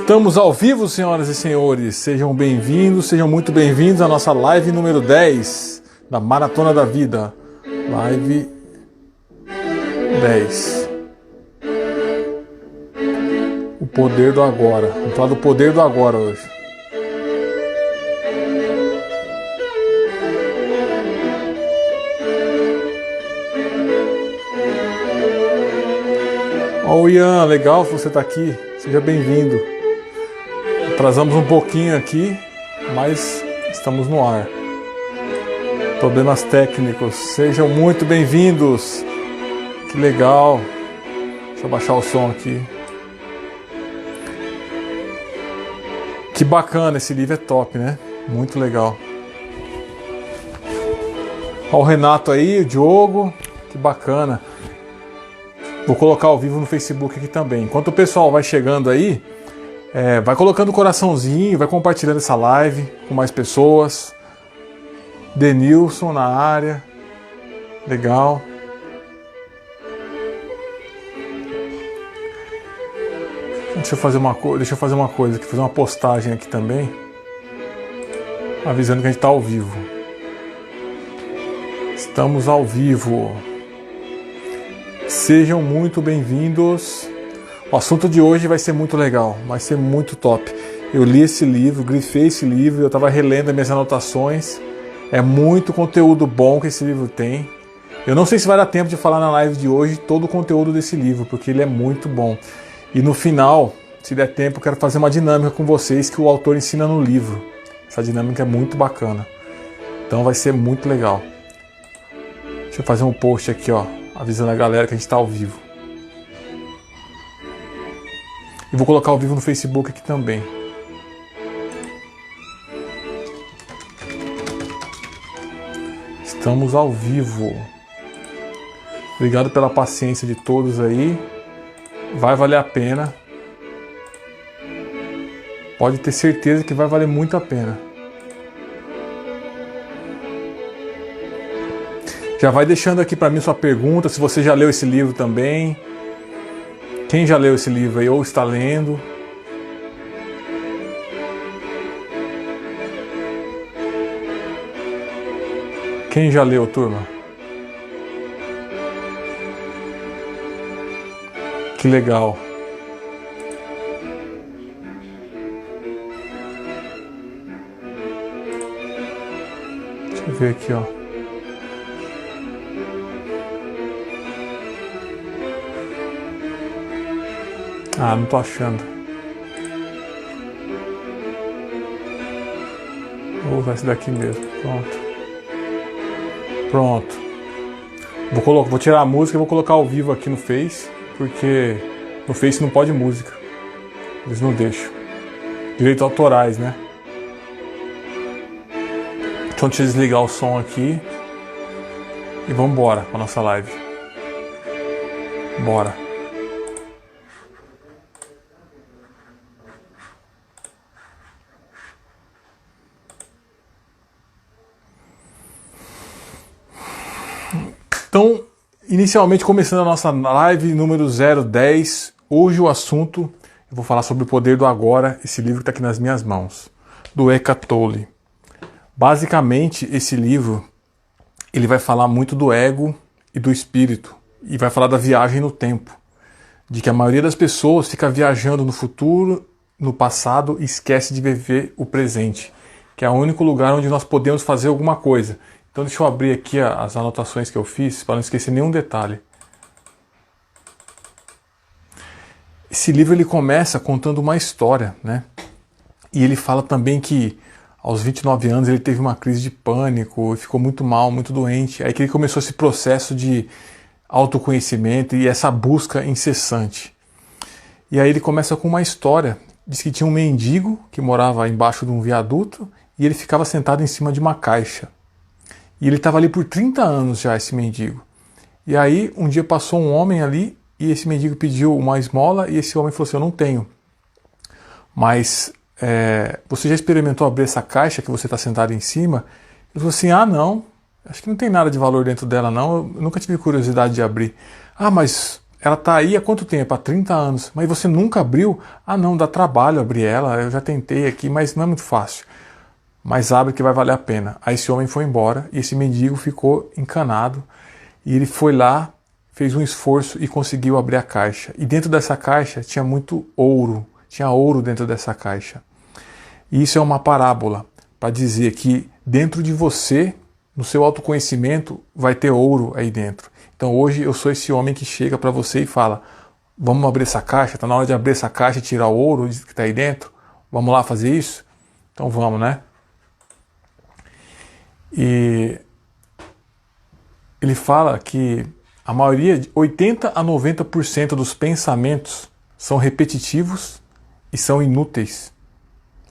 Estamos ao vivo, senhoras e senhores. Sejam bem-vindos, sejam muito bem-vindos à nossa live número 10 da Maratona da Vida. Live 10. O poder do agora. Vamos falar do poder do agora hoje. Ó, Ian, legal que você está aqui. Seja bem-vindo. Atrasamos um pouquinho aqui, mas estamos no ar. Problemas técnicos. Sejam muito bem-vindos. Que legal. Deixa eu baixar o som aqui. Que bacana, esse livro é top, né? Muito legal. Ó, o Renato aí, o Diogo. Que bacana. Vou colocar ao vivo no Facebook aqui também. Enquanto o pessoal vai chegando aí, vai colocando o coraçãozinho, vai compartilhando essa live com mais pessoas. Denilson na área. Legal. Deixa eu fazer uma coisa aqui, fazer uma postagem aqui também, avisando que a gente está ao vivo. Estamos ao vivo. Sejam muito bem-vindos. O assunto de hoje vai ser muito legal, vai ser muito top. Eu li esse livro, grifei esse livro, eu estava relendo as minhas anotações. É muito conteúdo bom que esse livro tem. Eu não sei se vai dar tempo de falar na live de hoje todo o conteúdo desse livro, porque ele é muito bom. E no final, se der tempo, eu quero fazer uma dinâmica com vocês que o autor ensina no livro. Essa dinâmica é muito bacana. Então vai ser muito legal. Deixa eu fazer um post aqui, ó, avisando a galera que a gente está ao vivo. E vou colocar ao vivo no Facebook aqui também. Estamos ao vivo. Obrigado pela paciência de todos aí. Vai valer a pena. Pode ter certeza que vai valer muito a pena. Já vai deixando aqui para mim sua pergunta, se você já leu esse livro também. Quem já leu esse livro aí ou está lendo? Quem já leu, turma? Que legal. Deixa eu ver aqui, ó. Ah, não tô achando. Vou usar esse daqui mesmo. Pronto. Vou tirar a música e vou colocar ao vivo aqui no Face, porque no Face não pode música. Eles não deixam. Direitos autorais, né? Então deixa eu desligar o som aqui. E vamos embora com a nossa live. Bora. Então, inicialmente começando a nossa live número 010, hoje o assunto, eu vou falar sobre o poder do agora, esse livro que está aqui nas minhas mãos, do Eckhart Tolle. Basicamente, esse livro, ele vai falar muito do ego e do espírito, e vai falar da viagem no tempo, de que a maioria das pessoas fica viajando no futuro, no passado, e esquece de viver o presente, que é o único lugar onde nós podemos fazer alguma coisa. Então deixa eu abrir aqui as anotações que eu fiz, para não esquecer nenhum detalhe. Esse livro ele começa contando uma história, né? E ele fala também que aos 29 anos ele teve uma crise de pânico, ficou muito mal, muito doente. Aí que ele começou esse processo de autoconhecimento e essa busca incessante. E aí ele começa com uma história. Diz que tinha um mendigo que morava embaixo de um viaduto e ele ficava sentado em cima de uma caixa. E ele estava ali por 30 anos já, esse mendigo. E aí, um dia passou um homem ali, e esse mendigo pediu uma esmola, e esse homem falou assim, eu não tenho. Mas, você já experimentou abrir essa caixa que você está sentado em cima? Ele falou assim, ah, não, acho que não tem nada de valor dentro dela, não, eu nunca tive curiosidade de abrir. Ah, mas ela está aí há quanto tempo? Há 30 anos. Mas você nunca abriu? Ah não, dá trabalho abrir ela, eu já tentei aqui, mas não é muito fácil. Mas abre que vai valer a pena. Aí esse homem foi embora e esse mendigo ficou encanado. E ele foi lá, fez um esforço e conseguiu abrir a caixa. E dentro dessa caixa tinha muito ouro. Tinha ouro dentro dessa caixa. E isso é uma parábola para dizer que dentro de você, no seu autoconhecimento, vai ter ouro aí dentro. Então hoje eu sou esse homem que chega para você e fala: vamos abrir essa caixa? Está na hora de abrir essa caixa e tirar o ouro que está aí dentro? Vamos lá fazer isso? Então vamos, né? E ele fala que a maioria, 80 a 90% dos pensamentos são repetitivos e são inúteis.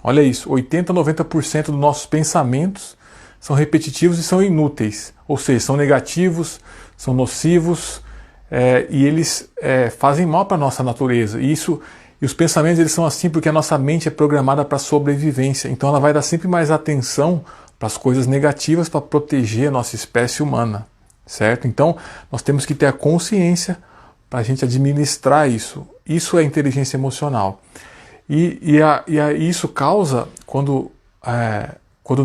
Olha isso, 80 a 90% dos nossos pensamentos são repetitivos e são inúteis. Ou seja, são negativos, são nocivos e eles fazem mal para a nossa natureza. E os pensamentos eles são assim porque a nossa mente é programada para sobrevivência. Então ela vai dar sempre mais atenção para as coisas negativas para proteger a nossa espécie humana. Certo? Então, nós temos que ter a consciência para a gente administrar isso. Isso é inteligência emocional. E isso causa, quando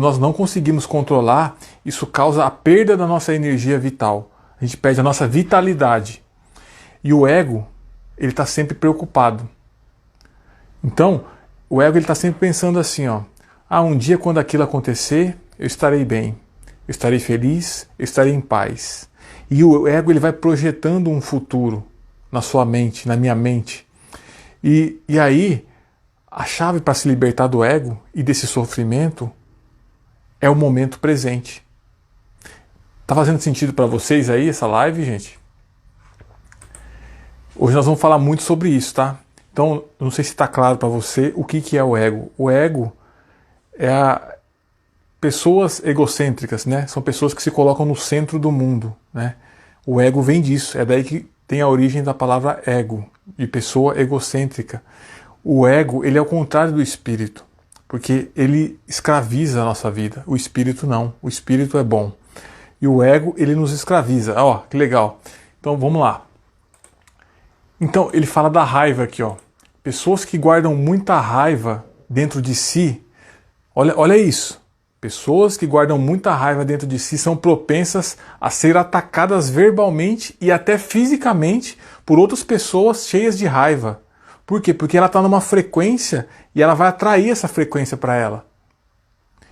nós não conseguimos controlar, isso causa a perda da nossa energia vital. A gente perde a nossa vitalidade. E o ego, ele está sempre preocupado. Então, o ego está sempre pensando assim, ó, um dia quando aquilo acontecer, eu estarei bem. Eu estarei feliz, eu estarei em paz. E o ego ele vai projetando um futuro na sua mente, na minha mente. E aí, a chave para se libertar do ego e desse sofrimento é o momento presente. Tá fazendo sentido para vocês aí essa live, gente? Hoje nós vamos falar muito sobre isso, tá? Então, não sei se está claro para você o que é o ego. O ego é pessoas egocêntricas, né? São pessoas que se colocam no centro do mundo, né? O ego vem disso, é daí que tem a origem da palavra ego, de pessoa egocêntrica. O ego, ele é o contrário do espírito, porque ele escraviza a nossa vida. O espírito não, o espírito é bom. E o ego, ele nos escraviza. Ó, que legal. Então, vamos lá. Então, ele fala da raiva aqui, ó. Pessoas que guardam muita raiva dentro de si, olha isso. Pessoas que guardam muita raiva dentro de si são propensas a ser atacadas verbalmente e até fisicamente por outras pessoas cheias de raiva. Por quê? Porque ela está numa frequência e ela vai atrair essa frequência para ela.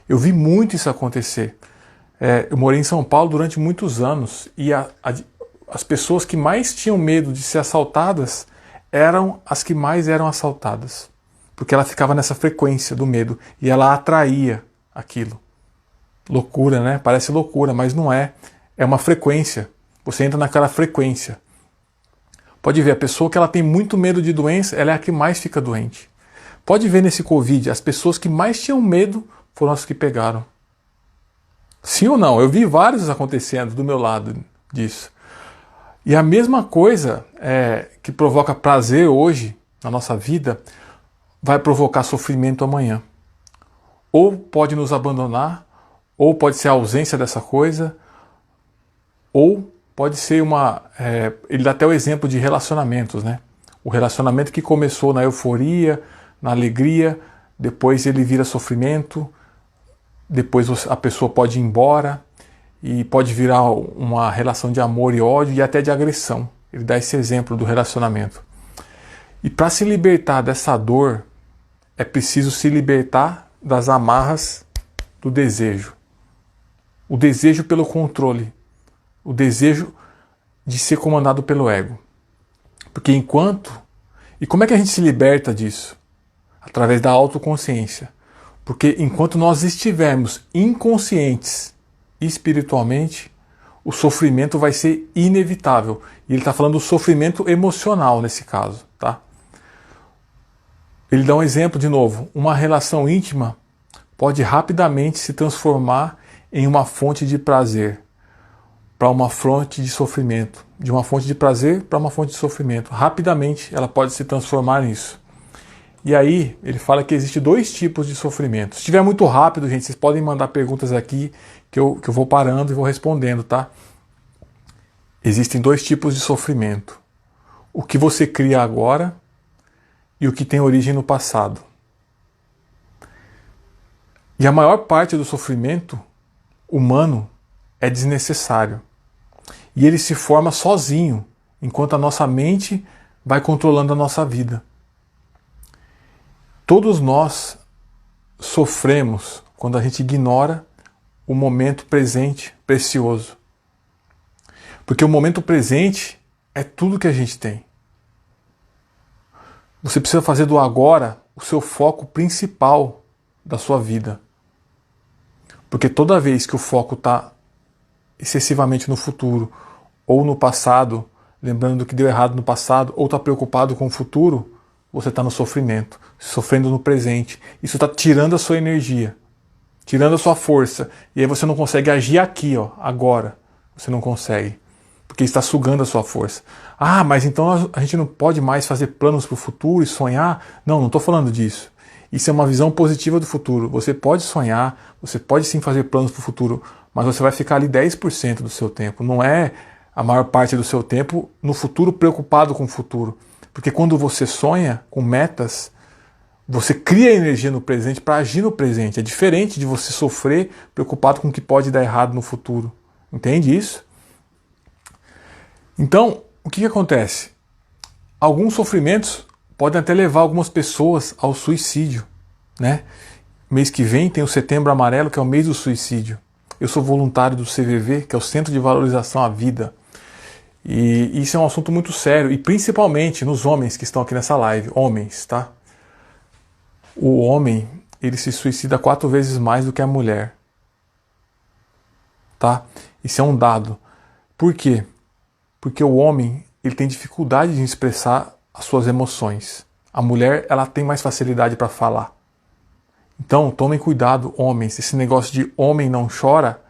Eu vi muito isso acontecer. Eu morei em São Paulo durante muitos anos e as pessoas que mais tinham medo de ser assaltadas eram as que mais eram assaltadas. Porque ela ficava nessa frequência do medo e ela atraía aquilo. Loucura, né? Parece loucura, mas não é. É uma frequência. Você entra naquela frequência. Pode ver, a pessoa que ela tem muito medo de doença, ela é a que mais fica doente. Pode ver nesse Covid, as pessoas que mais tinham medo foram as que pegaram. Sim ou não? Eu vi vários acontecendo do meu lado disso. E a mesma coisa que provoca prazer hoje na nossa vida, vai provocar sofrimento amanhã. Ou pode nos abandonar, ou pode ser a ausência dessa coisa, ou pode ser ele dá até o exemplo de relacionamentos, né? O relacionamento que começou na euforia, na alegria, depois ele vira sofrimento, depois a pessoa pode ir embora, e pode virar uma relação de amor e ódio e até de agressão. Ele dá esse exemplo do relacionamento. E para se libertar dessa dor, é preciso se libertar das amarras do desejo. O desejo pelo controle. O desejo de ser comandado pelo ego. Porque E como é que a gente se liberta disso? Através da autoconsciência. Porque enquanto nós estivermos inconscientes espiritualmente, o sofrimento vai ser inevitável. E ele está falando do sofrimento emocional nesse caso, tá? Ele dá um exemplo de novo. Uma relação íntima pode rapidamente se transformar em uma fonte de prazer para uma fonte de sofrimento. De uma fonte de prazer para uma fonte de sofrimento. Rapidamente ela pode se transformar nisso. E aí ele fala que existe 2 tipos de sofrimento. Se estiver muito rápido, gente, vocês podem mandar perguntas aqui que eu vou parando e vou respondendo, tá? Existem 2 tipos de sofrimento. o que você cria agora e o que tem origem no passado. E a maior parte do sofrimento humano é desnecessário. E ele se forma sozinho, enquanto a nossa mente vai controlando a nossa vida. Todos nós sofremos quando a gente ignora o momento presente precioso. Porque o momento presente é tudo que a gente tem. Você precisa fazer do agora o seu foco principal da sua vida. Porque toda vez que o foco está excessivamente no futuro ou no passado, lembrando do que deu errado no passado, ou está preocupado com o futuro, você está no sofrimento, sofrendo no presente. Isso está tirando a sua energia, tirando a sua força. E aí você não consegue agir aqui, ó, agora. Você não consegue, porque está sugando a sua força. Ah, mas então a gente não pode mais fazer planos para o futuro e sonhar? Não estou falando disso. Isso é uma visão positiva do futuro. Você pode sonhar, você pode sim fazer planos para o futuro, mas você vai ficar ali 10% do seu tempo. Não é a maior parte do seu tempo no futuro preocupado com o futuro. Porque quando você sonha com metas, você cria energia no presente para agir no presente. É diferente de você sofrer preocupado com o que pode dar errado no futuro. Entende isso? Então, o que acontece? Alguns sofrimentos podem até levar algumas pessoas ao suicídio, né? Mês que vem tem o Setembro Amarelo, que é o mês do suicídio. Eu sou voluntário do CVV, que é o Centro de Valorização à Vida. E isso é um assunto muito sério, e principalmente nos homens que estão aqui nessa live. Homens, tá? O homem, ele se suicida 4 vezes mais do que a mulher. Tá? Isso é um dado. Por quê? Porque o homem, ele tem dificuldade de expressar as suas emoções. A mulher, ela tem mais facilidade para falar. Então, tomem cuidado, homens. Esse negócio de homem não chora,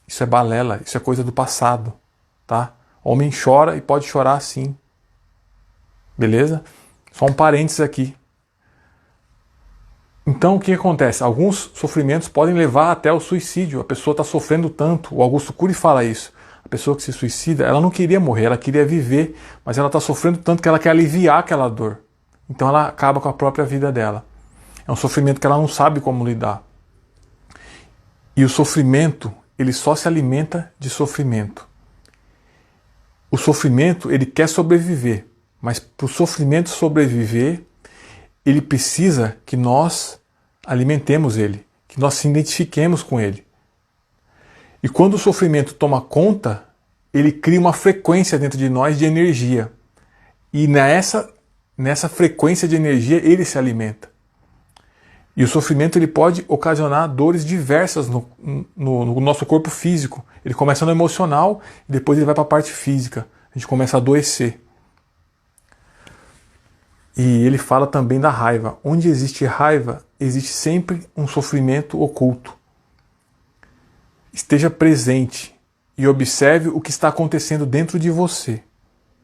isso é balela, isso é coisa do passado, tá? Homem chora e pode chorar sim. Beleza? Só um parênteses aqui. Então, o que acontece? Alguns sofrimentos podem levar até o suicídio. A pessoa está sofrendo tanto. O Augusto Cury fala isso. A pessoa que se suicida, ela não queria morrer, ela queria viver, mas ela está sofrendo tanto que ela quer aliviar aquela dor. Então ela acaba com a própria vida dela. É um sofrimento que ela não sabe como lidar. E o sofrimento, ele só se alimenta de sofrimento. O sofrimento, ele quer sobreviver, mas para o sofrimento sobreviver, ele precisa que nós alimentemos ele, que nós se identifiquemos com ele. E quando o sofrimento toma conta, ele cria uma frequência dentro de nós de energia. E nessa frequência de energia ele se alimenta. E o sofrimento ele pode ocasionar dores diversas no nosso corpo físico. Ele começa no emocional e depois ele vai para a parte física. A gente começa a adoecer. E ele fala também da raiva. Onde existe raiva, existe sempre um sofrimento oculto. Esteja presente e observe o que está acontecendo dentro de você.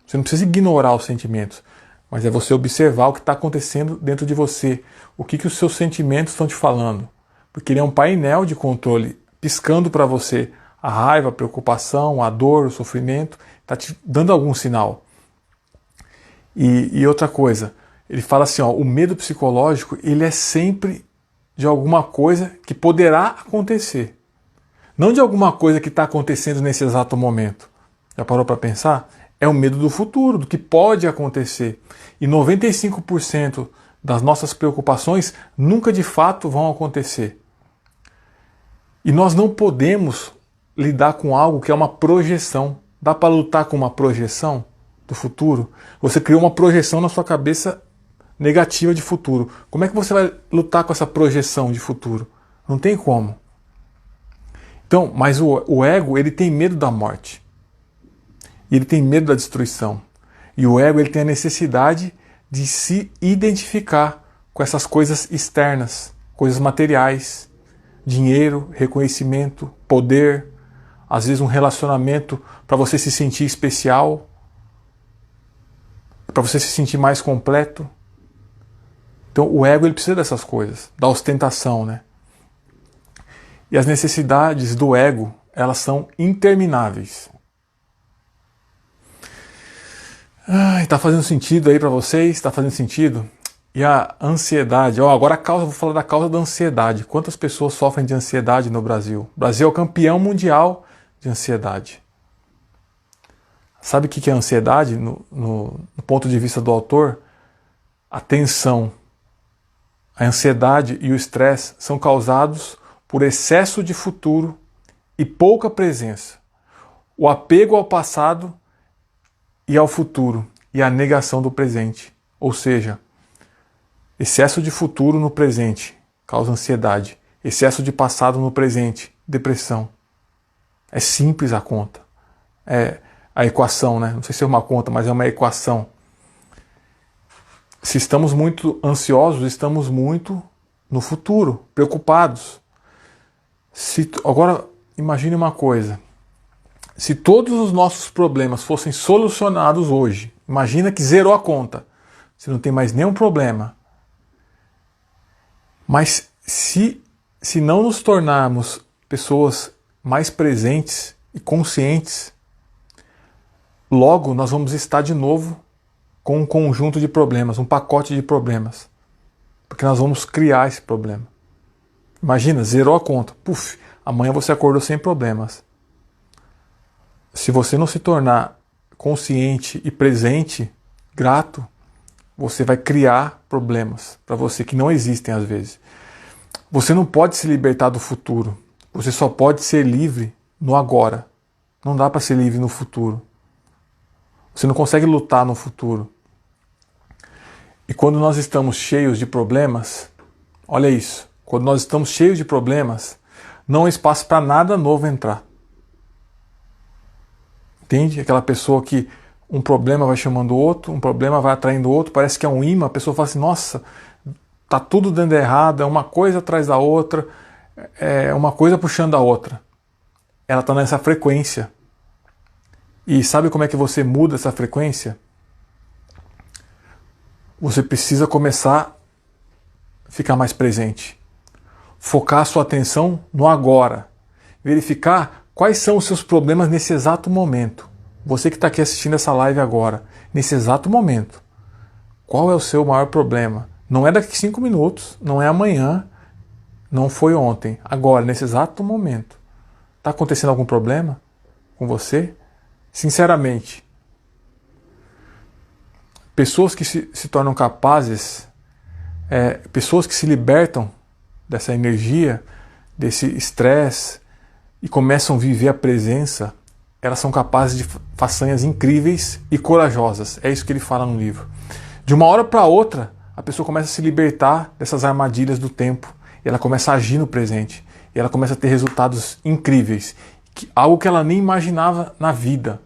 Você não precisa ignorar os sentimentos, mas é você observar o que está acontecendo dentro de você. O que os seus sentimentos estão te falando. Porque ele é um painel de controle, piscando para você a raiva, a preocupação, a dor, o sofrimento. Está te dando algum sinal. E outra coisa, ele fala assim, ó, o medo psicológico ele é sempre de alguma coisa que poderá acontecer. Não de alguma coisa que está acontecendo nesse exato momento. Já parou para pensar? É o medo do futuro, do que pode acontecer. E 95% das nossas preocupações nunca de fato vão acontecer. E nós não podemos lidar com algo que é uma projeção. Dá para lutar com uma projeção do futuro? Você criou uma projeção na sua cabeça negativa de futuro. Como é que você vai lutar com essa projeção de futuro? Não tem como. Então, mas o ego, ele tem medo da morte. Ele tem medo da destruição. E o ego, ele tem a necessidade de se identificar com essas coisas externas, coisas materiais, dinheiro, reconhecimento, poder, às vezes um relacionamento para você se sentir especial, para você se sentir mais completo. Então, o ego, ele precisa dessas coisas, da ostentação, né? E as necessidades do ego, elas são intermináveis. Ai, tá fazendo sentido aí para vocês? Tá fazendo sentido? E a ansiedade, agora a causa, vou falar da causa da ansiedade. Quantas pessoas sofrem de ansiedade no Brasil? O Brasil é o campeão mundial de ansiedade. Sabe o que é ansiedade? No ponto de vista do autor, a tensão, a ansiedade e o estresse são causados por excesso de futuro e pouca presença. O apego ao passado e ao futuro e a negação do presente. Ou seja, excesso de futuro no presente causa ansiedade. Excesso de passado no presente, depressão. É simples a conta. É a equação, né? Não sei se é uma conta, mas é uma equação. Se estamos muito ansiosos, estamos muito no futuro, preocupados. Agora, imagine uma coisa. Se todos os nossos problemas fossem solucionados hoje, imagina que zerou a conta. Você não tem mais nenhum problema. Mas se não nos tornarmos pessoas mais presentes e conscientes, logo nós vamos estar de novo com um conjunto de problemas, um pacote de problemas. Porque nós vamos criar esse problema. Imagina, zerou a conta. Puf, amanhã você acordou sem problemas. Se você não se tornar consciente e presente, grato, você vai criar problemas para você que não existem às vezes. Você não pode se libertar do futuro. Você só pode ser livre no agora. Não dá para ser livre no futuro. Você não consegue lutar no futuro. E quando nós estamos cheios de problemas, olha isso, quando nós estamos cheios de problemas, não há espaço para nada novo entrar. Entende? Aquela pessoa que um problema vai chamando outro, um problema vai atraindo outro, parece que é um imã, a pessoa fala assim, nossa, tá tudo dando errado, é uma coisa atrás da outra, é uma coisa puxando a outra. Ela está nessa frequência. E sabe como é que você muda essa frequência? Você precisa começar a ficar mais presente. Focar a sua atenção no agora. Verificar quais são os seus problemas nesse exato momento. Você que está aqui assistindo essa live agora, nesse exato momento. Qual é o seu maior problema? Não é daqui 5 minutos, não é amanhã, não foi ontem. Agora, nesse exato momento. Está acontecendo algum problema com você? Sinceramente, pessoas que se tornam capazes, pessoas que se libertam dessa energia, desse estresse e começam a viver a presença, elas são capazes de façanhas incríveis e corajosas. É isso que ele fala no livro. De uma hora para outra, a pessoa começa a se libertar dessas armadilhas do tempo e ela começa a agir no presente e ela começa a ter resultados incríveis, algo que ela nem imaginava na vida.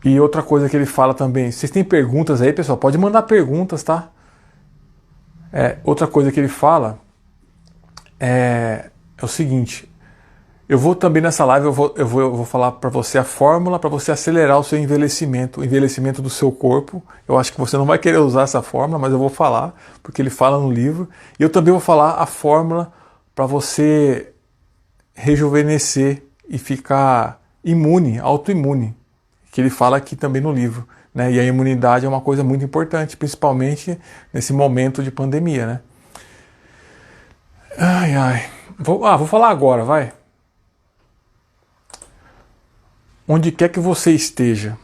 E outra coisa que ele fala também, vocês têm perguntas aí, pessoal? Pode mandar perguntas, tá? Outra coisa que ele fala é o seguinte, eu vou também nessa live, eu vou falar para você a fórmula para você acelerar o seu envelhecimento, o envelhecimento do seu corpo. Eu acho que você não vai querer usar essa fórmula, mas eu vou falar, porque ele fala no livro. E eu também vou falar a fórmula para você rejuvenescer e ficar imune, autoimune, que ele fala aqui também no livro, né? E a imunidade é uma coisa muito importante, principalmente nesse momento de pandemia, né? Vou falar agora, vai. Onde quer que você esteja,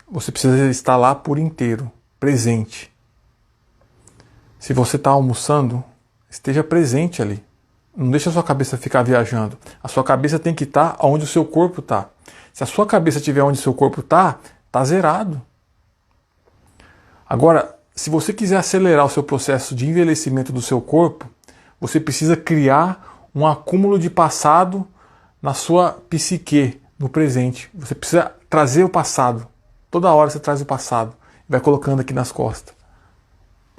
você precisa estar lá por inteiro, presente. Se você está almoçando, esteja presente ali. Não deixe a sua cabeça ficar viajando. A sua cabeça tem que estar onde o seu corpo está. Se a sua cabeça estiver onde o seu corpo está zerado. Agora, se você quiser acelerar o seu processo de envelhecimento do seu corpo, você precisa criar um acúmulo de passado na sua psique, no presente. Você precisa trazer o passado. Toda hora você traz o passado. Vai colocando aqui nas costas.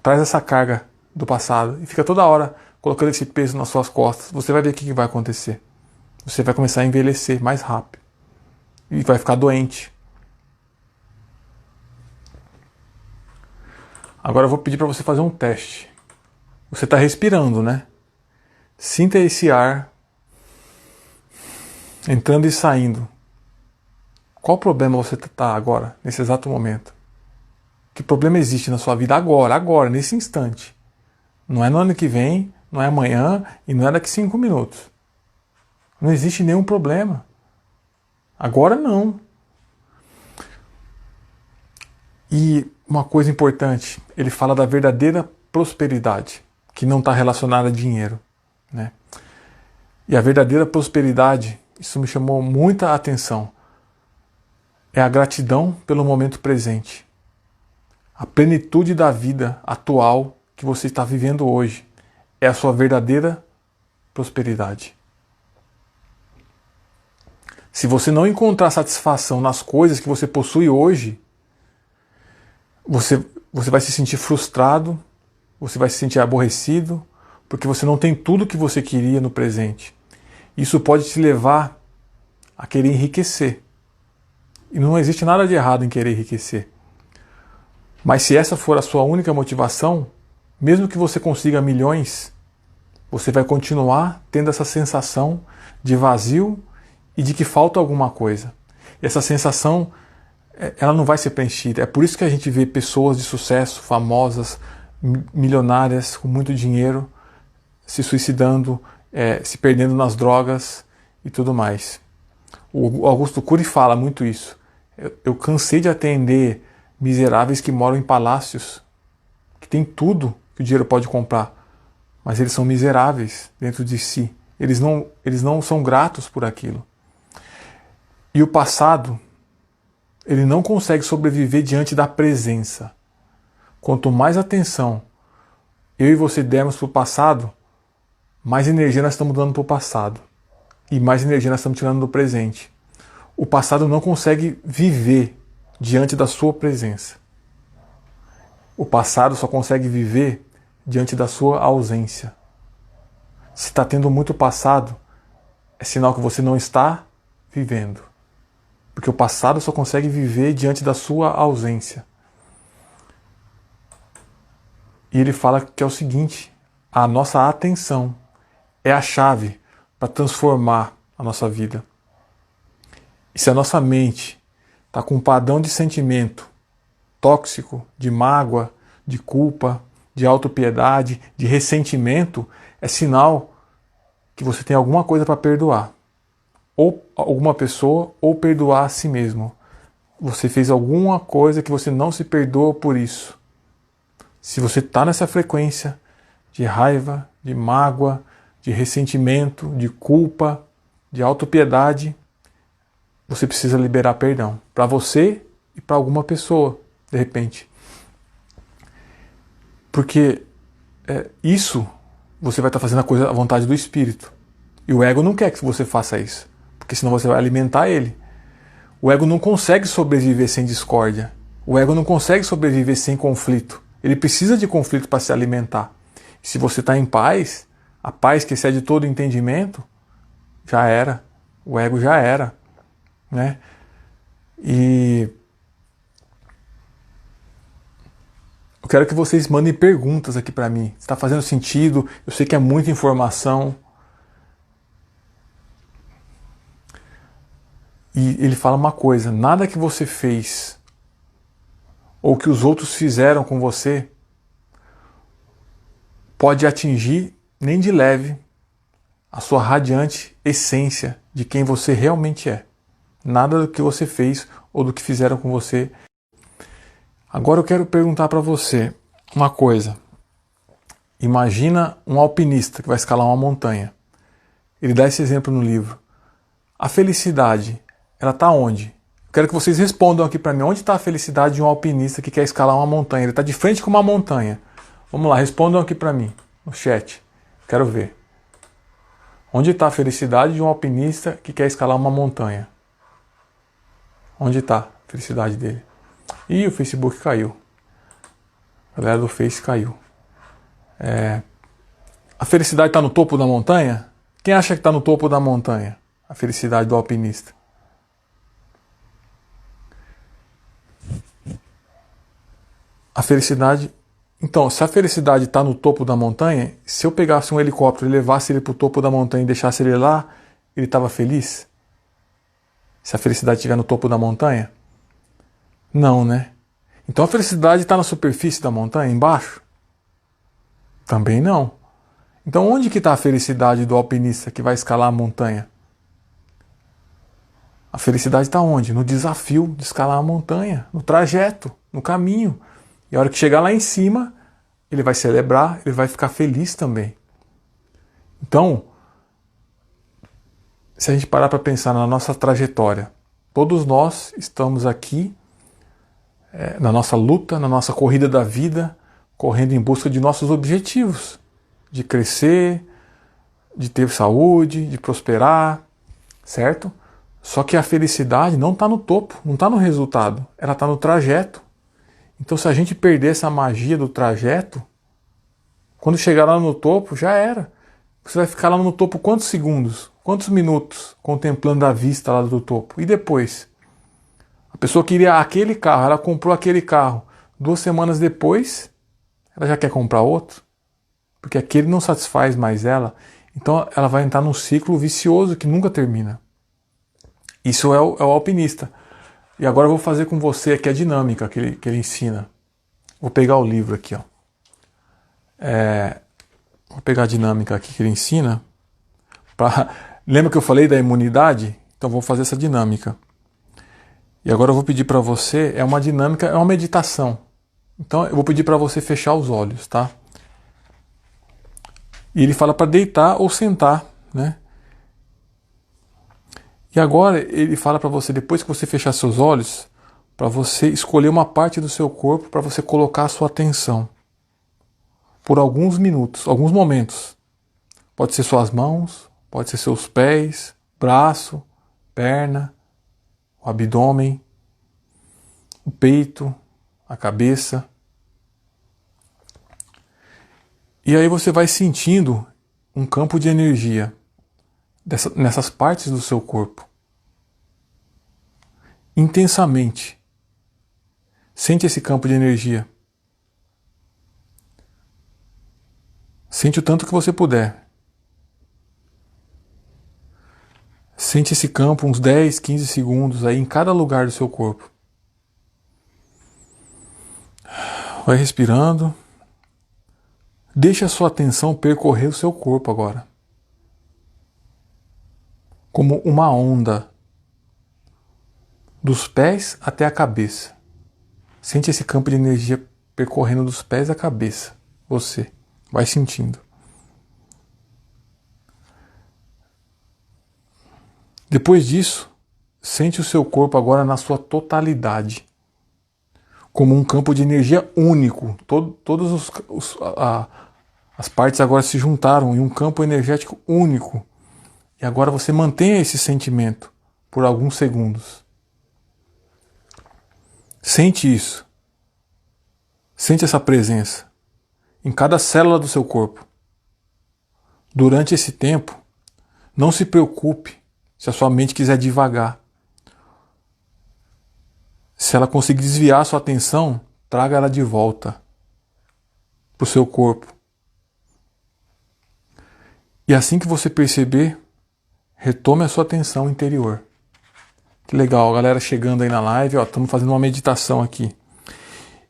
Traz essa carga do passado. E fica toda hora colocando esse peso nas suas costas. Você vai ver o que vai acontecer. Você vai começar a envelhecer mais rápido. E vai ficar doente. Agora eu vou pedir para você fazer um teste. Você está respirando, né? Sinta esse ar entrando e saindo. Qual problema você está agora, nesse exato momento? Que problema existe na sua vida agora, nesse instante? Não é no ano que vem, não é amanhã e não é daqui 5 minutos. Não existe nenhum problema. Agora não. E uma coisa importante, ele fala da verdadeira prosperidade, que não está relacionada a dinheiro, né? E a verdadeira prosperidade, isso me chamou muita atenção, é a gratidão pelo momento presente. A plenitude da vida atual que você está vivendo hoje é a sua verdadeira prosperidade. Se você não encontrar satisfação nas coisas que você possui hoje, você vai se sentir frustrado, você vai se sentir aborrecido, porque você não tem tudo o que você queria no presente. Isso pode te levar a querer enriquecer. E não existe nada de errado em querer enriquecer. Mas se essa for a sua única motivação, mesmo que você consiga milhões, você vai continuar tendo essa sensação de vazio e de que falta alguma coisa. E essa sensação, ela não vai ser preenchida. É por isso que a gente vê pessoas de sucesso, famosas, milionárias, com muito dinheiro, se suicidando, se perdendo nas drogas e tudo mais. O Augusto Cury fala muito isso. Eu cansei de atender miseráveis que moram em palácios, que tem tudo que o dinheiro pode comprar, mas eles são miseráveis dentro de si. Eles não são gratos por aquilo. E o passado, ele não consegue sobreviver diante da presença. Quanto mais atenção eu e você dermos para o passado, mais energia nós estamos dando para o passado. E mais energia nós estamos tirando do presente. O passado não consegue viver diante da sua presença. O passado só consegue viver diante da sua ausência. Se está tendo muito passado, é sinal que você não está vivendo. Porque o passado só consegue viver diante da sua ausência. E ele fala que é o seguinte: a nossa atenção é a chave para transformar a nossa vida. E se a nossa mente está com um padrão de sentimento tóxico, de mágoa, de culpa, de autopiedade, de ressentimento, é sinal que você tem alguma coisa para perdoar. Ou alguma pessoa, ou perdoar a si mesmo. Você fez alguma coisa que você não se perdoa por isso. Se você está nessa frequência de raiva, de mágoa, de ressentimento, de culpa, de autopiedade, você precisa liberar perdão para você e para alguma pessoa, de repente. Porque isso você vai estar fazendo a coisa à vontade do Espírito. E o ego não quer que você faça isso, porque senão você vai alimentar ele. O ego não consegue sobreviver sem discórdia. O ego não consegue sobreviver sem conflito. Ele precisa de conflito para se alimentar. E se você está em paz, a paz que excede todo entendimento, já era. O ego já era. Né? E eu quero que vocês mandem perguntas aqui para mim. Está fazendo sentido? Eu sei que é muita informação. E ele fala uma coisa: nada que você fez ou que os outros fizeram com você pode atingir nem de leve a sua radiante essência de quem você realmente é. Nada do que você fez ou do que fizeram com você. Agora eu quero perguntar para você uma coisa. Imagina um alpinista que vai escalar uma montanha. Ele dá esse exemplo no livro. A felicidade, ela está onde? Eu quero que vocês respondam aqui para mim. Onde está a felicidade de um alpinista que quer escalar uma montanha? Ele está de frente com uma montanha. Vamos lá, respondam aqui para mim, no chat. Quero ver. Onde está a felicidade de um alpinista que quer escalar uma montanha? Onde está a felicidade dele? Ih, o Facebook caiu. A galera do Face caiu. A felicidade está no topo da montanha? Quem acha que está no topo da montanha? A felicidade do alpinista. A felicidade... Então, se a felicidade está no topo da montanha, se eu pegasse um helicóptero e levasse ele para o topo da montanha e deixasse ele lá, ele estava feliz? Se a felicidade estiver no topo da montanha? Não, né? Então a felicidade está na superfície da montanha, embaixo? Também não. Então onde que está a felicidade do alpinista que vai escalar a montanha? A felicidade está onde? No desafio de escalar a montanha, no trajeto, no caminho. E a hora que chegar lá em cima, ele vai celebrar, ele vai ficar feliz também. Então, se a gente parar para pensar na nossa trajetória, todos nós estamos aqui na nossa luta, na nossa corrida da vida, correndo em busca de nossos objetivos, de crescer, de ter saúde, de prosperar, certo? Só que a felicidade não está no topo, não está no resultado, ela está no trajeto. Então se a gente perder essa magia do trajeto, quando chegar lá no topo, já era. Você vai ficar lá no topo quantos segundos, quantos minutos, contemplando a vista lá do topo? E depois? A pessoa queria aquele carro, ela comprou aquele carro. 2 semanas depois, ela já quer comprar outro, porque aquele não satisfaz mais ela. Então ela vai entrar num ciclo vicioso que nunca termina. Isso é o alpinista. E agora eu vou fazer com você aqui a dinâmica que ele ensina. Vou pegar o livro aqui, ó. Vou pegar a dinâmica aqui que ele ensina. Lembra que eu falei da imunidade? Então vou fazer essa dinâmica. E agora eu vou pedir para você, é uma dinâmica, é uma meditação. Então eu vou pedir para você fechar os olhos, tá? E ele fala para deitar ou sentar, né? E agora ele fala para você, depois que você fechar seus olhos, para você escolher uma parte do seu corpo para você colocar a sua atenção. Por alguns minutos, alguns momentos. Pode ser suas mãos, pode ser seus pés, braço, perna, o abdômen, o peito, a cabeça. E aí você vai sentindo um campo de energia nessas partes do seu corpo. Intensamente. Sente esse campo de energia. Sente o tanto que você puder. Sente esse campo uns 10, 15 segundos aí em cada lugar do seu corpo. Vai respirando. Deixa a sua atenção percorrer o seu corpo agora. Como uma onda. Dos pés até a cabeça. Sente esse campo de energia percorrendo dos pés à cabeça. Você vai sentindo. Depois disso, sente o seu corpo agora na sua totalidade. Como um campo de energia único. Todas as partes agora se juntaram em um campo energético único. E agora você mantenha esse sentimento por alguns segundos. Sente isso. Sente essa presença em cada célula do seu corpo. Durante esse tempo, não se preocupe se a sua mente quiser divagar. Se ela conseguir desviar a sua atenção, traga ela de volta para o seu corpo. E assim que você perceber, retome a sua atenção interior. Que legal, galera chegando aí na live, estamos fazendo uma meditação aqui.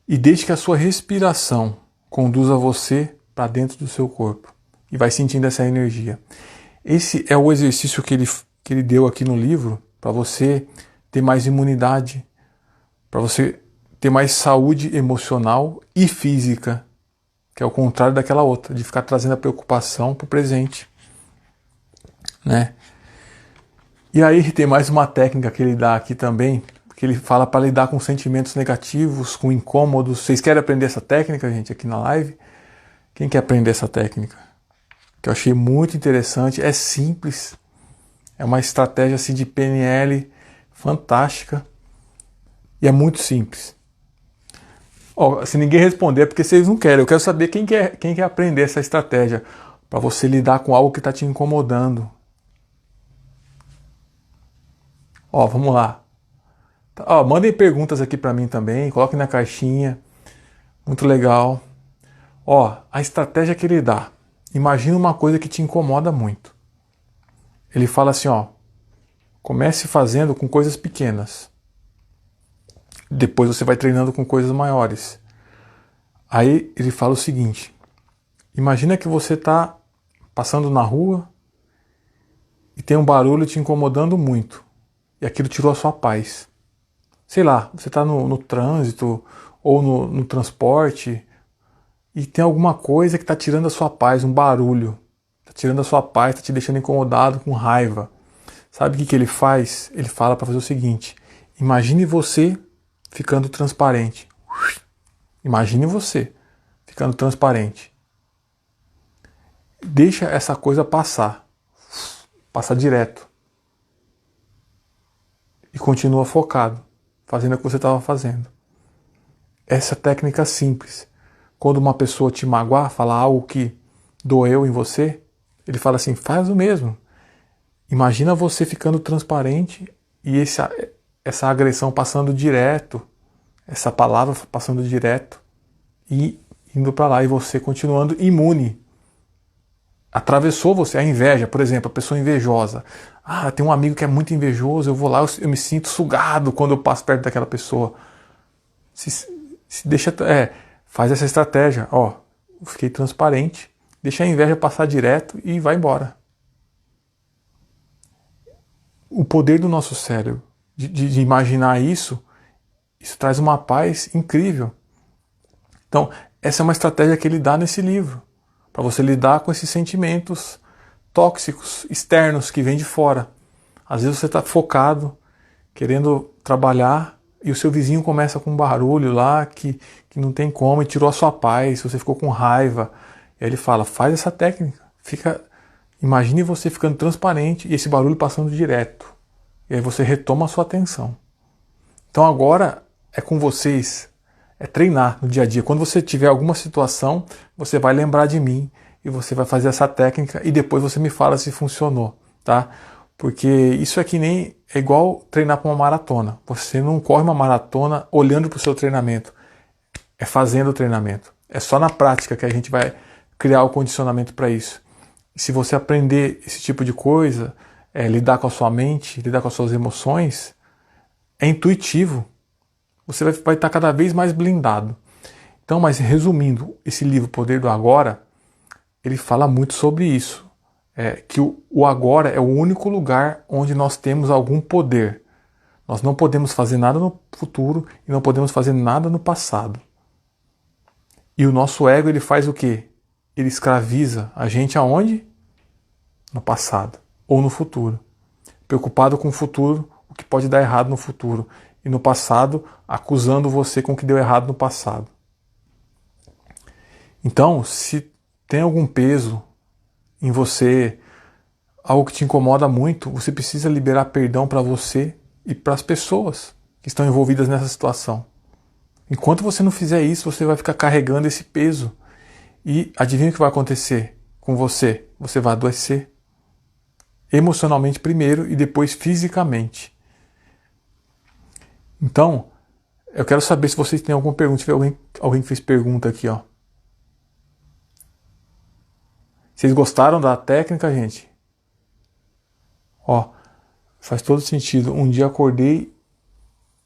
E deixe que a sua respiração conduza você para dentro do seu corpo. E vai sentindo essa energia. Esse é o exercício que ele deu aqui no livro, para você ter mais imunidade, para você ter mais saúde emocional e física, que é o contrário daquela outra, de ficar trazendo a preocupação para o presente, né? E aí tem mais uma técnica que ele dá aqui também, que ele fala para lidar com sentimentos negativos, com incômodos. Vocês querem aprender essa técnica, gente, aqui na live? Quem quer aprender essa técnica? Que eu achei muito interessante, é simples, é uma estratégia assim de PNL fantástica e é muito simples. Se ninguém responder é porque vocês não querem. Eu quero saber quem quer aprender essa estratégia para você lidar com algo que está te incomodando. Vamos lá. Mandem perguntas aqui para mim também, coloquem na caixinha. Muito legal. A estratégia que ele dá. Imagina uma coisa que te incomoda muito. Ele fala assim, Comece fazendo com coisas pequenas. Depois você vai treinando com coisas maiores. Aí ele fala o seguinte: imagina que você está passando na rua e tem um barulho te incomodando muito. E aquilo tirou a sua paz. Sei lá, você está no trânsito ou no transporte e tem alguma coisa que está tirando a sua paz, um barulho. Está tirando a sua paz, está te deixando incomodado, com raiva. Sabe o que ele faz? Ele fala para fazer o seguinte: imagine você ficando transparente. Imagine você ficando transparente. Deixa essa coisa passar. Passa direto. E continua focado, fazendo o que você estava fazendo. Essa técnica simples. Quando uma pessoa te magoar, falar algo que doeu em você, ele fala assim: faz o mesmo. Imagina você ficando transparente e essa agressão passando direto, essa palavra passando direto e indo para lá, e você continuando imune. Atravessou você, a inveja, por exemplo, a pessoa invejosa. Ah, tem um amigo que é muito invejoso, eu vou lá, eu me sinto sugado quando eu passo perto daquela pessoa. Se deixa, faz essa estratégia, ó, eu fiquei transparente, deixa a inveja passar direto e vai embora. O poder do nosso cérebro, de imaginar isso traz uma paz incrível. Então, essa é uma estratégia que ele dá nesse livro, para você lidar com esses sentimentos tóxicos, externos, que vêm de fora. Às vezes você está focado, querendo trabalhar, e o seu vizinho começa com um barulho lá que não tem como, e tirou a sua paz, você ficou com raiva. E aí ele fala: faz essa técnica, imagine você ficando transparente e esse barulho passando direto. E aí você retoma a sua atenção. Então agora é com vocês, é treinar no dia a dia. Quando você tiver alguma situação, você vai lembrar de mim e você vai fazer essa técnica e depois você me fala se funcionou, tá? Porque isso é igual treinar para uma maratona. Você não corre uma maratona olhando para o seu treinamento, é fazendo o treinamento. É só na prática que a gente vai criar o condicionamento para isso. E se você aprender esse tipo de coisa, lidar com a sua mente, lidar com as suas emoções, é intuitivo. Você vai estar cada vez mais blindado. Então, mas resumindo, esse livro Poder do Agora, ele fala muito sobre isso. Que o agora é o único lugar onde nós temos algum poder. Nós não podemos fazer nada no futuro e não podemos fazer nada no passado. E o nosso ego, ele faz o quê? Ele escraviza a gente aonde? No passado ou no futuro. Preocupado com o futuro, o que pode dar errado no futuro. E no passado, acusando você com o que deu errado no passado. Então, se tem algum peso em você, algo que te incomoda muito, você precisa liberar perdão para você e para as pessoas que estão envolvidas nessa situação. Enquanto você não fizer isso, você vai ficar carregando esse peso. E adivinha o que vai acontecer com você? Você vai adoecer. Emocionalmente primeiro e depois fisicamente. Então, eu quero saber se vocês têm alguma pergunta. Se tiver alguém que fez pergunta aqui, ó. Vocês gostaram da técnica, gente? Ó, faz todo sentido. Um dia acordei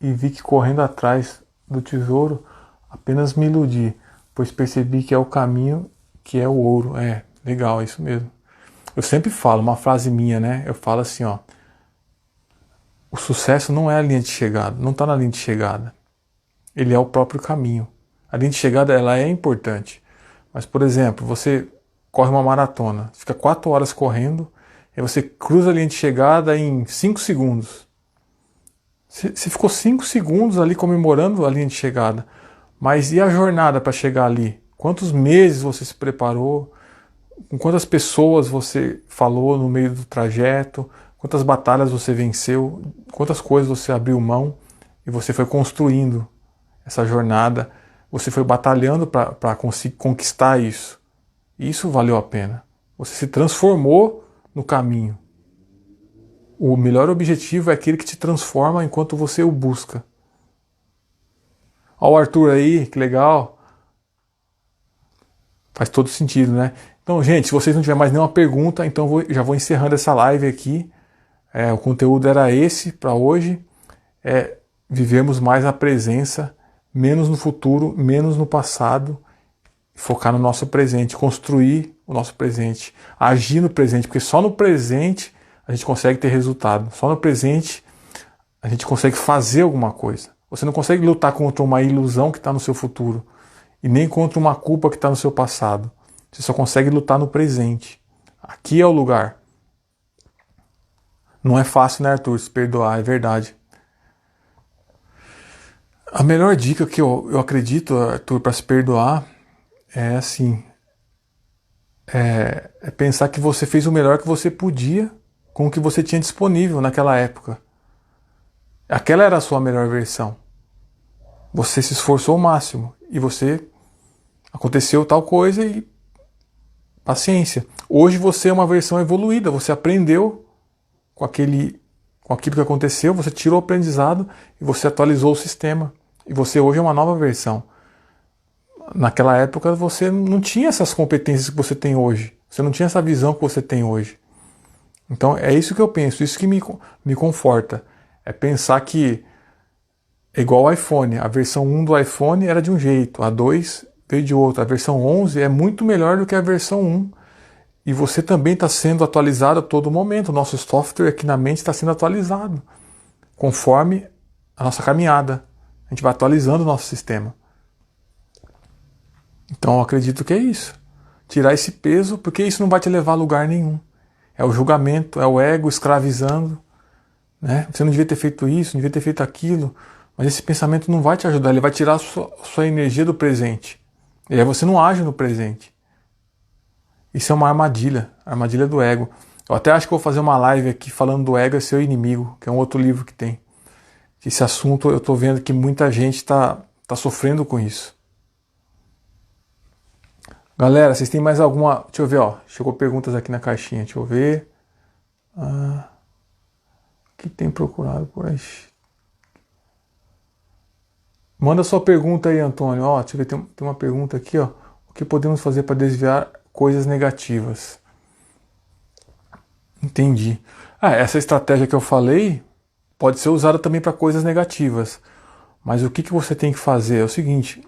e vi que correndo atrás do tesouro apenas me iludi, pois percebi que é o caminho que é o ouro. Legal, é isso mesmo. Eu sempre falo, uma frase minha, né? Eu falo assim, ó. O sucesso não é a linha de chegada, não está na linha de chegada. Ele é o próprio caminho. A linha de chegada, ela é importante. Mas, por exemplo, você corre uma maratona, fica 4 horas correndo, e você cruza a linha de chegada em 5 segundos. Você ficou 5 segundos ali comemorando a linha de chegada. Mas e a jornada para chegar ali? Quantos meses você se preparou? Com quantas pessoas você falou no meio do trajeto? Quantas batalhas você venceu? Quantas coisas você abriu mão? E você foi construindo essa jornada. Você foi batalhando para conquistar isso. E isso valeu a pena. Você se transformou no caminho. O melhor objetivo é aquele que te transforma enquanto você o busca. Olha o Arthur aí, que legal. Faz todo sentido, né? Então, gente, se vocês não tiverem mais nenhuma pergunta, então já vou encerrando essa live aqui. O conteúdo era esse para hoje, vivermos mais a presença, menos no futuro, menos no passado, focar no nosso presente, construir o nosso presente, agir no presente, porque só no presente a gente consegue ter resultado, só no presente a gente consegue fazer alguma coisa. Você não consegue lutar contra uma ilusão que está no seu futuro e nem contra uma culpa que está no seu passado. Você só consegue lutar no presente. Aqui é o lugar. Não é fácil, né, Arthur, se perdoar, é verdade. A melhor dica que eu acredito, Arthur, para se perdoar é assim, é pensar que você fez o melhor que você podia com o que você tinha disponível naquela época. Aquela era a sua melhor versão. Você se esforçou ao máximo e aconteceu tal coisa e paciência. Hoje você é uma versão evoluída, você aprendeu com aquilo que aconteceu, você tirou o aprendizado e você atualizou o sistema. E você hoje é uma nova versão. Naquela época você não tinha essas competências que você tem hoje. Você não tinha essa visão que você tem hoje. Então é isso que eu penso, isso que me conforta. É pensar que é igual ao iPhone. A versão 1 do iPhone era de um jeito, a 2 veio de outro. A versão 11 é muito melhor do que a versão 1. E você também está sendo atualizado a todo momento. O nosso software aqui na mente está sendo atualizado conforme a nossa caminhada. A gente vai atualizando o nosso sistema. Então eu acredito que é isso. Tirar esse peso, porque isso não vai te levar a lugar nenhum. É o julgamento, é o ego escravizando. Né? Você não devia ter feito isso, não devia ter feito aquilo. Mas esse pensamento não vai te ajudar, ele vai tirar a sua energia do presente. E aí você não age no presente. Isso é uma armadilha, a armadilha do ego. Eu até acho que vou fazer uma live aqui falando do ego é seu inimigo, que é um outro livro que tem. Esse assunto eu estou vendo que muita gente está sofrendo com isso. Galera, vocês têm mais alguma... Deixa eu ver, ó. Chegou perguntas aqui na caixinha, deixa eu ver. O que tem procurado por aí? Manda sua pergunta aí, Antônio. Ó, deixa eu ver, tem uma pergunta aqui, ó. O que podemos fazer para desviar coisas negativas? Entendi. Essa estratégia que eu falei pode ser usada também para coisas negativas. Mas o que você tem que fazer é o seguinte...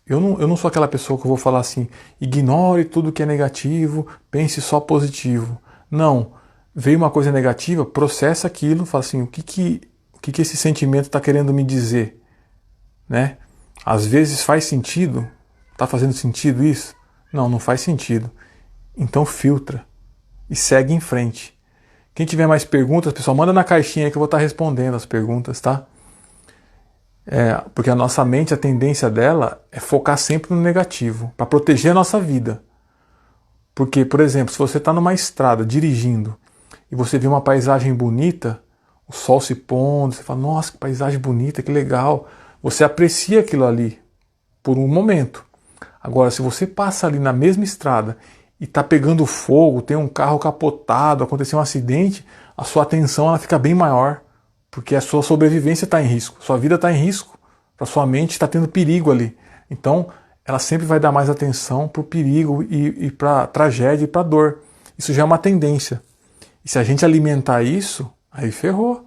Eu não sou aquela pessoa que eu vou falar assim, ignore tudo que é negativo, pense só positivo. Não. Veio uma coisa negativa, processa aquilo, fala assim, o que esse sentimento está querendo me dizer? Né? Às vezes faz sentido? Está fazendo sentido isso? Não faz sentido. Então filtra e segue em frente. Quem tiver mais perguntas, pessoal, manda na caixinha aí que eu vou estar respondendo as perguntas, tá? Porque a nossa mente, a tendência dela é focar sempre no negativo, para proteger a nossa vida. Porque, por exemplo, se você está numa estrada dirigindo e você vê uma paisagem bonita, o sol se pondo, você fala, nossa, que paisagem bonita, que legal. Você aprecia aquilo ali por um momento. Agora, se você passa ali na mesma estrada e está pegando fogo, tem um carro capotado, aconteceu um acidente, a sua atenção ela fica bem maior. Porque a sua sobrevivência está em risco, sua vida está em risco, para sua mente está tendo perigo ali. Então, ela sempre vai dar mais atenção para o perigo e para a tragédia e para a dor. Isso já é uma tendência. E se a gente alimentar isso, aí ferrou.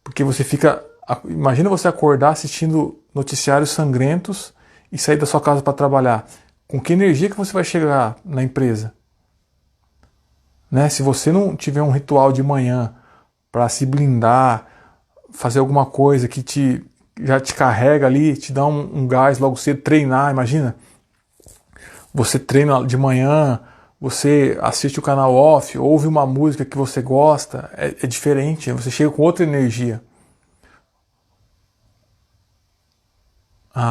Porque você fica... Imagina você acordar assistindo noticiários sangrentos e sair da sua casa para trabalhar. Com que energia que você vai chegar na empresa? Né? Se você não tiver um ritual de manhã para se blindar, fazer alguma coisa que já te carrega ali, te dá um gás logo cedo, treinar, imagina. Você treina de manhã, você assiste o canal off, ouve uma música que você gosta, é diferente, você chega com outra energia.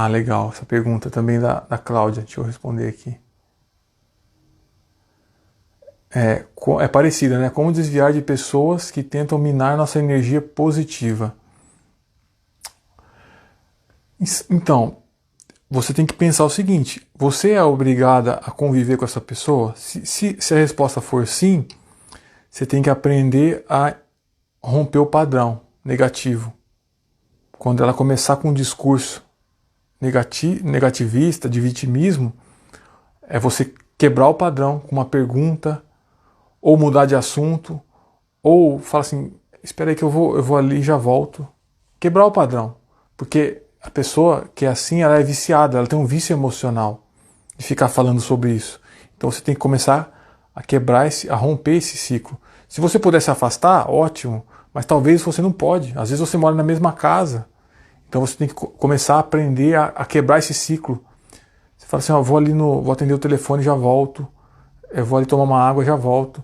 Legal, essa pergunta também da Cláudia, deixa eu responder aqui. É parecida, né? Como desviar de pessoas que tentam minar nossa energia positiva. Então, você tem que pensar o seguinte, você é obrigada a conviver com essa pessoa? Se a resposta for sim, você tem que aprender a romper o padrão negativo. Quando ela começar com um discurso negativista, de vitimismo, é você quebrar o padrão com uma pergunta, ou mudar de assunto, ou falar assim, espera aí que eu vou ali e já volto. Quebrar o padrão. Porque a pessoa que é assim, ela é viciada, ela tem um vício emocional de ficar falando sobre isso. Então você tem que começar a quebrar a romper esse ciclo. Se você puder se afastar, ótimo, mas talvez você não pode. Às vezes você mora na mesma casa. Então você tem que começar a aprender a quebrar esse ciclo. Você fala assim, ó, vou atender o telefone e já volto. Eu vou ali tomar uma água e já volto.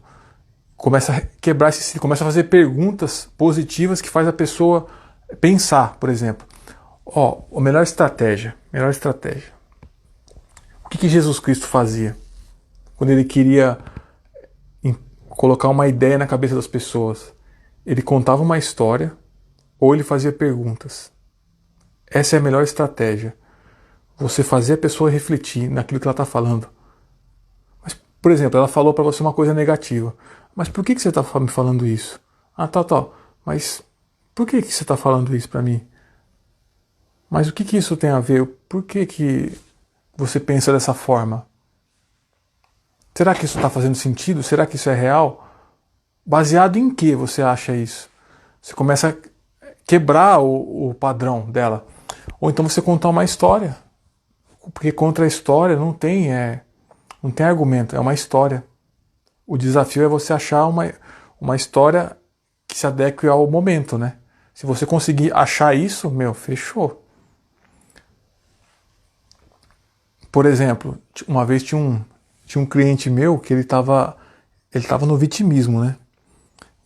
Começa a quebrar esse ciclo, começa a fazer perguntas positivas que faz a pessoa pensar, por exemplo. Ó, a melhor estratégia. O que Jesus Cristo fazia quando ele queria colocar uma ideia na cabeça das pessoas? Ele contava uma história ou ele fazia perguntas. Essa é a melhor estratégia. Você fazer a pessoa refletir naquilo que ela está falando. Mas, por exemplo, ela falou para você uma coisa negativa. Mas por que você está me falando isso? Ah, tá. Mas por que você está falando isso para mim? Mas o que isso tem a ver? Por que você pensa dessa forma? Será que isso está fazendo sentido? Será que isso é real? Baseado em que você acha isso? Você começa a quebrar o padrão dela. Ou então você contar uma história. Porque contra a história não tem argumento, é uma história. O desafio é você achar uma história que se adeque ao momento, né? Se você conseguir achar isso, fechou. Por exemplo, uma vez tinha um cliente meu que ele tava no vitimismo, né?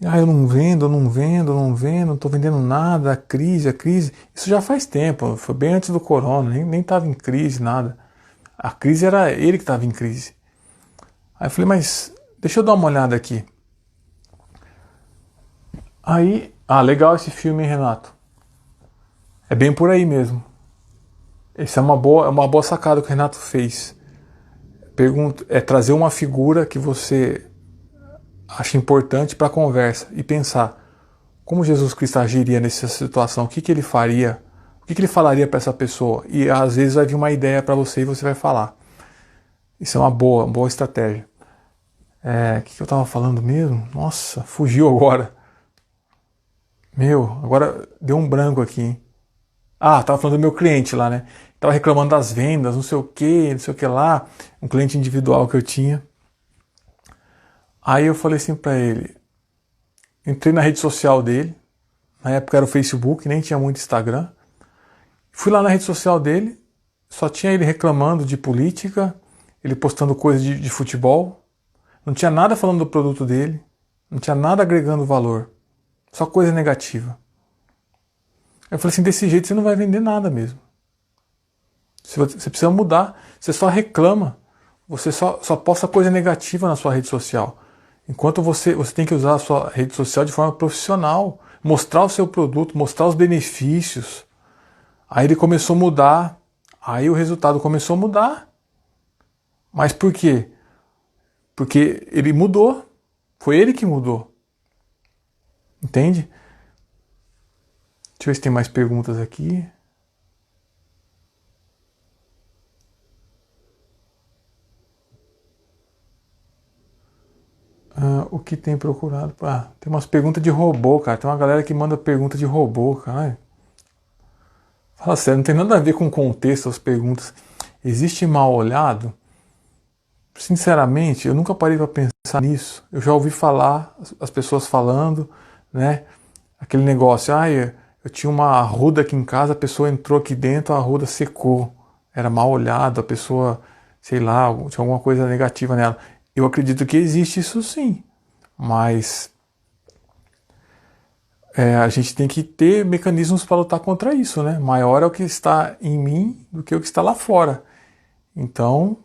Eu não vendo, não tô vendendo nada, a crise. Isso já faz tempo, foi bem antes do corona, nem tava em crise, nada. A crise era ele que estava em crise. Aí eu falei, mas deixa eu dar uma olhada aqui. Aí, legal esse filme, hein, Renato? É bem por aí mesmo. Essa é uma boa sacada que o Renato fez. É trazer uma figura que você acha importante para a conversa e pensar como Jesus Cristo agiria nessa situação, o que ele faria, o que ele falaria para essa pessoa. E às vezes vai vir uma ideia para você e você vai falar. Isso é uma boa estratégia. O que eu estava falando mesmo? Nossa, fugiu agora. Agora deu um branco aqui, hein? Tava falando do meu cliente lá, né? Tava reclamando das vendas, não sei o que lá. Um cliente individual que eu tinha. Aí eu falei assim pra ele. Entrei na rede social dele. Na época era o Facebook, nem tinha muito Instagram. Fui lá na rede social dele. Só tinha ele reclamando de política. Ele postando coisas de futebol. Não tinha nada falando do produto dele. Não tinha nada agregando valor. Só coisa negativa. Eu falei assim, desse jeito você não vai vender nada mesmo. Você precisa mudar. Você só reclama. Você só posta coisa negativa na sua rede social. Enquanto você tem que usar a sua rede social de forma profissional. Mostrar o seu produto, mostrar os benefícios. Aí ele começou a mudar. Aí o resultado começou a mudar. Mas por quê? Porque ele mudou. Foi ele que mudou. Entende? Deixa eu ver se tem mais perguntas aqui. O que tem procurado? Tem umas perguntas de robô, cara. Tem uma galera que manda pergunta de robô, cara. Fala sério, não tem nada a ver com o contexto as perguntas. Existe mal olhado? Sinceramente, eu nunca parei para pensar nisso. Eu já ouvi falar, as pessoas falando, né? Aquele negócio, eu tinha uma arruda aqui em casa, a pessoa entrou aqui dentro, a arruda secou. Era mal olhado, a pessoa, sei lá, tinha alguma coisa negativa nela. Eu acredito que existe isso sim, mas a gente tem que ter mecanismos para lutar contra isso, né? Maior é o que está em mim do que o que está lá fora. Então,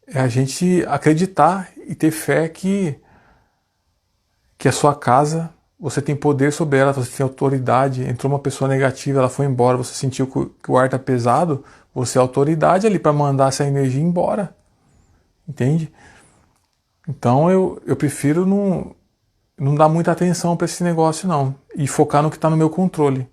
é a gente acreditar e ter fé que a sua casa, você tem poder sobre ela, você tem autoridade. Entrou uma pessoa negativa, ela foi embora, você sentiu que o ar está pesado, você é autoridade ali para mandar essa energia embora. Entende? Então eu prefiro não dar muita atenção para esse negócio não. E focar no que está no meu controle.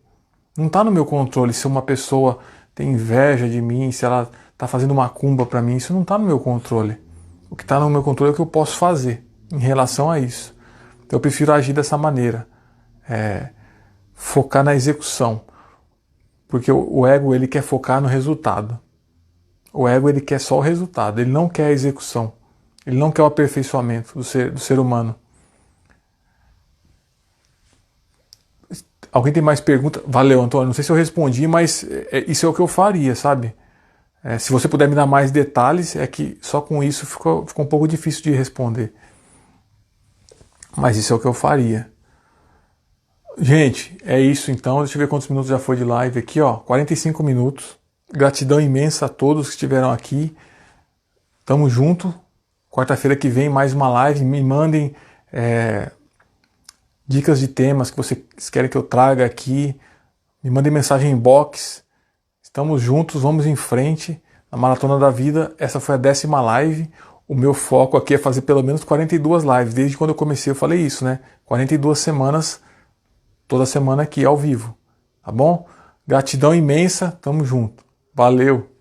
Não está no meu controle se uma pessoa tem inveja de mim, se ela está fazendo macumba para mim, isso não está no meu controle. O que está no meu controle é o que eu posso fazer em relação a isso. Então eu prefiro agir dessa maneira. focar na execução. Porque o ego, ele quer focar no resultado. O ego, ele quer só o resultado, ele não quer a execução. Ele não quer o aperfeiçoamento do ser humano. Alguém tem mais pergunta? Valeu, Antônio. Não sei se eu respondi, mas isso é o que eu faria, sabe? Se você puder me dar mais detalhes, é que só com isso ficou um pouco difícil de responder. Mas isso é o que eu faria. Gente, é isso então. Deixa eu ver quantos minutos já foi de live aqui, ó. 45 minutos. Gratidão imensa a todos que estiveram aqui. Tamo junto. Quarta-feira que vem, mais uma live. Me mandem dicas de temas que vocês querem que eu traga aqui. Me mandem mensagem em box. Estamos juntos, vamos em frente. Na Maratona da Vida, essa foi a 10ª live. O meu foco aqui é fazer pelo menos 42 lives. Desde quando eu comecei eu falei isso, né? 42 semanas, toda semana aqui ao vivo. Tá bom? Gratidão imensa, tamo junto. Valeu!